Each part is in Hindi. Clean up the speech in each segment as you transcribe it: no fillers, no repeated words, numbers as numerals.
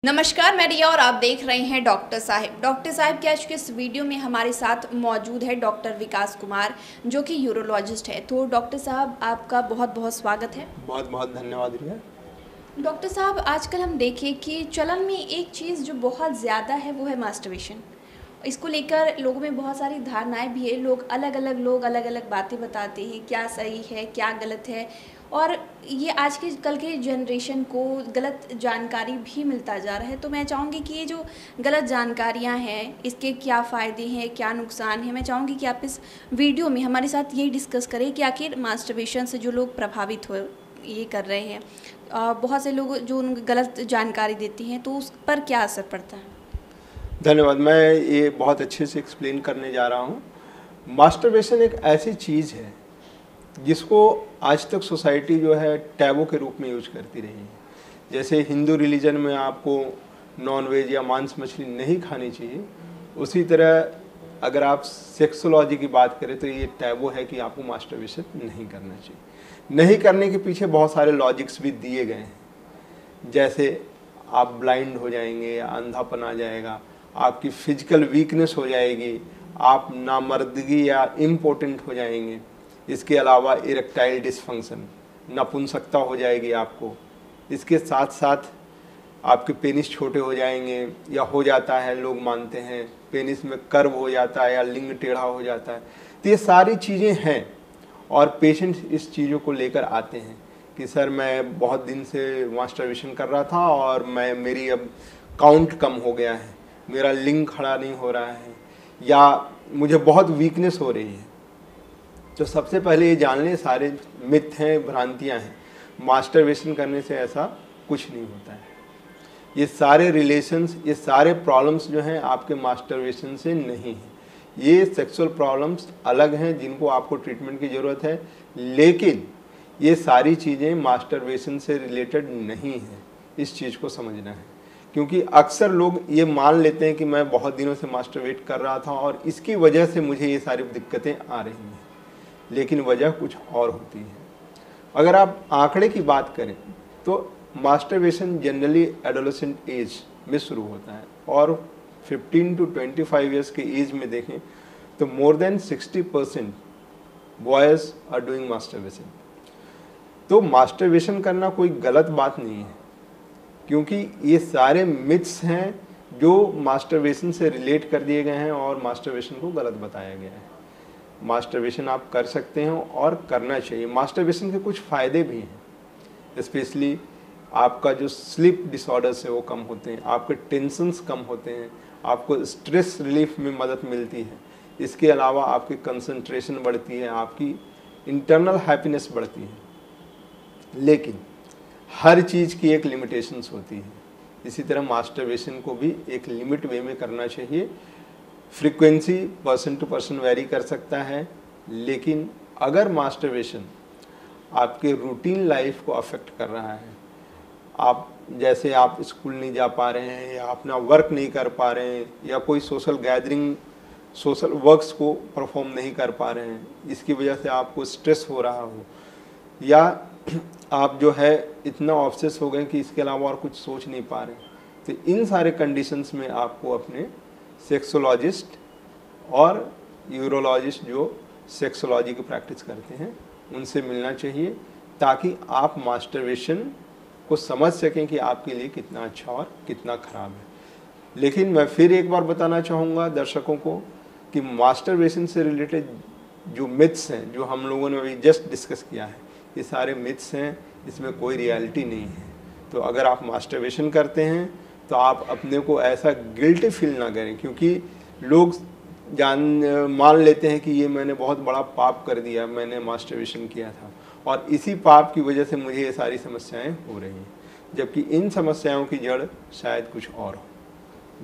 नमस्कार, मैं रिया और आप देख रहे हैं डॉक्टर साहिब। डॉक्टर साहिब के आज के इस वीडियो में हमारे साथ मौजूद है डॉक्टर विकास कुमार, जो कि यूरोलॉजिस्ट है। तो डॉक्टर साहब, आपका बहुत बहुत स्वागत है। बहुत बहुत धन्यवाद रिया। डॉक्टर साहब, आजकल हम देखें कि चलन में एक चीज़ जो बहुत ज़्यादा है वो है मास्टरबेशन। इसको लेकर लोगों में बहुत सारी धारणाएं भी है। लोग अलग अलग बातें बताते हैं, क्या सही है क्या गलत है, और ये आज के कल के जनरेशन को गलत जानकारी भी मिलता जा रहा है। तो मैं चाहूँगी कि ये जो गलत जानकारियाँ हैं, इसके क्या फ़ायदे हैं क्या नुकसान है, मैं चाहूँगी कि आप इस वीडियो में हमारे साथ यही डिस्कस करें कि आखिर मास्टरबेशन से जो लोग प्रभावित हो ये कर रहे हैं, बहुत से लोग जो उनको गलत जानकारी देती हैं, तो उस पर क्या असर पड़ता है। धन्यवाद। मैं ये बहुत अच्छे से एक्सप्लेन करने जा रहा हूँ। मास्टरबेशन एक ऐसी चीज़ है जिसको आज तक सोसाइटी जो है टैबू के रूप में यूज करती रही है। जैसे हिंदू रिलीजन में आपको नॉन वेज या मांस मछली नहीं खानी चाहिए, उसी तरह अगर आप सेक्सोलॉजी की बात करें तो ये टैबू है कि आपको मास्टरबेशन नहीं करना चाहिए। नहीं करने के पीछे बहुत सारे लॉजिक्स भी दिए गए हैं। जैसे आप ब्लाइंड हो जाएंगे या अंधापन आ जाएगा, आपकी फिजिकल वीकनेस हो जाएगी, आप नामर्दगी या इम्पोर्टेंट हो जाएंगे। इसके अलावा इरेक्टाइल डिसफंक्शन, नपुंसकता हो जाएगी आपको। इसके साथ साथ आपके पेनिस छोटे हो जाएंगे या हो जाता है, लोग मानते हैं पेनिस में कर्व हो जाता है या लिंग टेढ़ा हो जाता है। तो ये सारी चीज़ें हैं और पेशेंट इस चीज़ों को लेकर आते हैं कि सर मैं बहुत दिन से मास्टरबेशन कर रहा था और मेरी अब काउंट कम हो गया है, मेरा लिंग खड़ा नहीं हो रहा है, या मुझे बहुत वीकनेस हो रही है। तो सबसे पहले ये जान लें, सारे मिथ हैं, भ्रांतियां हैं। मास्टरबेशन करने से ऐसा कुछ नहीं होता है। ये सारे रिलेशंस, ये सारे प्रॉब्लम्स जो हैं आपके मास्टरबेशन से नहीं हैं। ये सेक्सुअल प्रॉब्लम्स अलग हैं जिनको आपको ट्रीटमेंट की ज़रूरत है, लेकिन ये सारी चीज़ें मास्टरबेशन से रिलेटेड नहीं हैं। इस चीज़ को समझना है, क्योंकि अक्सर लोग ये मान लेते हैं कि मैं बहुत दिनों से मास्टरबेट कर रहा था और इसकी वजह से मुझे ये सारी दिक्कतें आ रही हैं, लेकिन वजह कुछ और होती है। अगर आप आंकड़े की बात करें तो मास्टरबेशन जनरली एडोलेसेंट एज में शुरू होता है, और 15 to 25 ईयर्स के एज में देखें तो more than 60% boys are doing masturbation. तो मास्टरबेशन करना कोई गलत बात नहीं है, क्योंकि ये सारे मिथ्स हैं जो मास्टरबेशन से रिलेट कर दिए गए हैं और मास्टरबेशन को गलत बताया गया है। मास्टरबेशन आप कर सकते हैं और करना चाहिए। मास्टरबेशन के कुछ फ़ायदे भी हैं, स्पेशली आपका जो स्लीप डिसऑर्डर्स है वो कम होते हैं, आपके टेंशन्स कम होते हैं, आपको स्ट्रेस रिलीफ में मदद मिलती है। इसके अलावा आपकी कंसंट्रेशन बढ़ती है, आपकी इंटरनल हैप्पीनेस बढ़ती है। लेकिन हर चीज़ की एक लिमिटेशंस होती है। इसी तरह मास्टरबेशन को भी एक लिमिट वे में करना चाहिए। Frequency person to person vary कर सकता है, लेकिन अगर मास्टरबेशन आपके रूटीन लाइफ को अफेक्ट कर रहा है, आप जैसे आप स्कूल नहीं जा पा रहे हैं या अपना वर्क नहीं कर पा रहे हैं या कोई सोशल गैदरिंग, सोशल वर्क्स को परफॉर्म नहीं कर पा रहे हैं, इसकी वजह से आपको स्ट्रेस हो रहा हो, या आप जो है इतना ऑब्सेस हो गए कि इसके अलावा और कुछ सोच नहीं पा रहे, तो इन सारे कंडीशंस में आपको अपने सेक्सोलॉजिस्ट और यूरोलॉजिस्ट जो सेक्सोलॉजी की प्रैक्टिस करते हैं उनसे मिलना चाहिए, ताकि आप मास्टरबेशन को समझ सकें कि आपके लिए कितना अच्छा और कितना ख़राब है। लेकिन मैं फिर एक बार बताना चाहूँगा दर्शकों को कि मास्टरबेशन से रिलेटेड जो मिथ्स हैं, जो हम लोगों ने अभी जस्ट डिस्कस किया है, ये सारे मिथ्स हैं, इसमें कोई रियलिटी नहीं है। तो अगर आप मास्टरबेशन करते हैं तो आप अपने को ऐसा गिल्टी फील ना करें, क्योंकि लोग मान लेते हैं कि ये मैंने बहुत बड़ा पाप कर दिया, मैंने मास्टरबेशन किया था और इसी पाप की वजह से मुझे ये सारी समस्याएं हो रही हैं, जबकि इन समस्याओं की जड़ शायद कुछ और हो।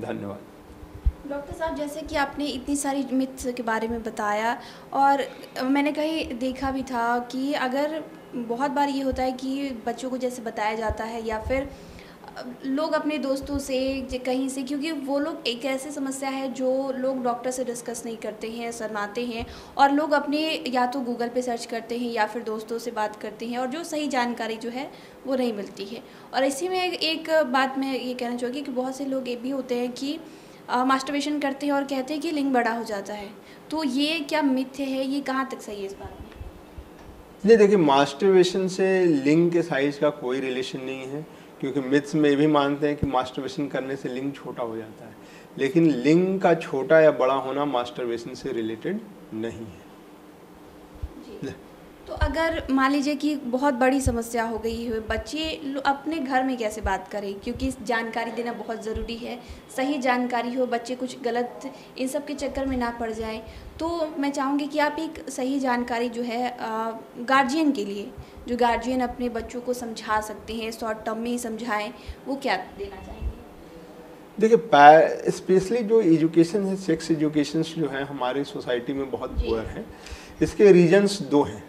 धन्यवाद। डॉक्टर साहब, जैसे कि आपने इतनी सारी मिथ्स के बारे में बताया, और मैंने कहीं देखा भी था कि अगर बहुत बार ये होता है कि बच्चों को जैसे बताया जाता है या फिर लोग अपने दोस्तों से कहीं से, क्योंकि वो लोग एक ऐसी समस्या है जो लोग डॉक्टर से डिस्कस नहीं करते हैं, शर्माते हैं, और लोग अपने या तो गूगल पे सर्च करते हैं या फिर दोस्तों से बात करते हैं, और जो सही जानकारी जो है वो नहीं मिलती है। और इसी में एक बात मैं ये कहना चाहूँगी कि बहुत से लोग ये भी होते हैं कि मास्टरबेशन करते हैं और कहते हैं कि लिंग बड़ा हो जाता है, तो ये क्या मिथ्य है, ये कहाँ तक सही है इस बात में? नहीं, देखिए, मास्टरबेशन से लिंग के साइज का कोई रिलेशन नहीं है, क्योंकि मिथ्स में भी मानते हैं कि मास्टरबेशन करने से लिंग छोटा हो जाता है, लेकिन लिंग का छोटा या बड़ा होना मास्टरबेशन से रिलेटेड नहीं है। जी। तो अगर मान लीजिए कि बहुत बड़ी समस्या हो गई है, बच्चे अपने घर में कैसे बात करें, क्योंकि जानकारी देना बहुत ज़रूरी है, सही जानकारी हो, बच्चे कुछ गलत इन सब के चक्कर में ना पड़ जाएं। तो मैं चाहूँगी कि आप एक सही जानकारी जो है गार्जियन के लिए, जो गार्जियन अपने बच्चों को समझा सकते हैं, शॉर्ट टर्म में ही समझाएं, वो क्या देना चाहेंगे? देखिए, स्पेशली जो एजुकेशन है, सेक्स एजुकेशन जो है हमारी सोसाइटी में बहुत पुअर है। इसके रीजंस दो हैं।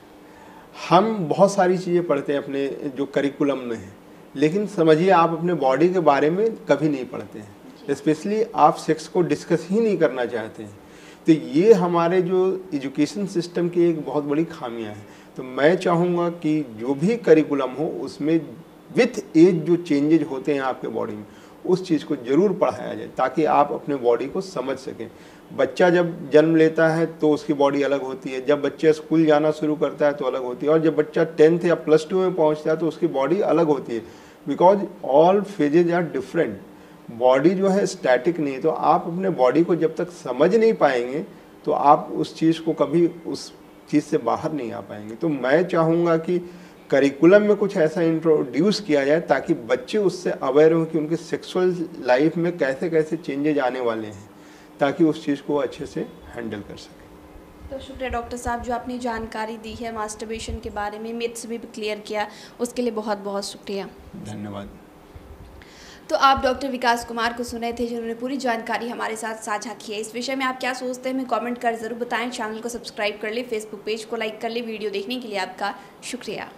हम बहुत सारी चीज़ें पढ़ते हैं अपने जो करिकुलम में है, लेकिन समझिए आप अपने बॉडी के बारे में कभी नहीं पढ़ते हैं, स्पेशली आप सेक्स को डिस्कस ही नहीं करना चाहते हैं। तो ये हमारे जो एजुकेशन सिस्टम की एक बहुत बड़ी खामियां है। तो मैं चाहूँगा कि जो भी करिकुलम हो उसमें विथ एज जो चेंजेज होते हैं आपके बॉडी में, उस चीज़ को ज़रूर पढ़ाया जाए, ताकि आप अपने बॉडी को समझ सकें। बच्चा जब जन्म लेता है तो उसकी बॉडी अलग होती है, जब बच्चा स्कूल जाना शुरू करता है तो अलग होती है, और जब बच्चा 10th या +2 में पहुंचता है तो उसकी बॉडी अलग होती है, because all phases are different. Body जो है स्टैटिक नहीं है। तो आप अपने बॉडी को जब तक समझ नहीं पाएंगे तो आप उस चीज़ को कभी उस चीज़ से बाहर नहीं आ पाएंगे। तो मैं चाहूँगा कि करिकुलम में कुछ ऐसा इंट्रोड्यूस किया जाए ताकि बच्चे उससे अवेयर हों कि उनके सेक्सुअल लाइफ में कैसे कैसे चेंजेज आने वाले हैं, ताकि उस चीज़ को अच्छे से हैंडल कर सकें। तो शुक्रिया डॉक्टर साहब, जो आपने जानकारी दी है मास्टरबेशन के बारे में, मिथ्स भी क्लियर किया, उसके लिए बहुत बहुत शुक्रिया। धन्यवाद। तो आप डॉक्टर विकास कुमार को सुने थे, जिन्होंने पूरी जानकारी हमारे साथ साझा की है। इस विषय में आप क्या सोचते हैं हमें कमेंट कर ज़रूर बताएं। चैनल को सब्सक्राइब कर ले, फेसबुक पेज को लाइक कर ले। वीडियो देखने के लिए आपका शुक्रिया।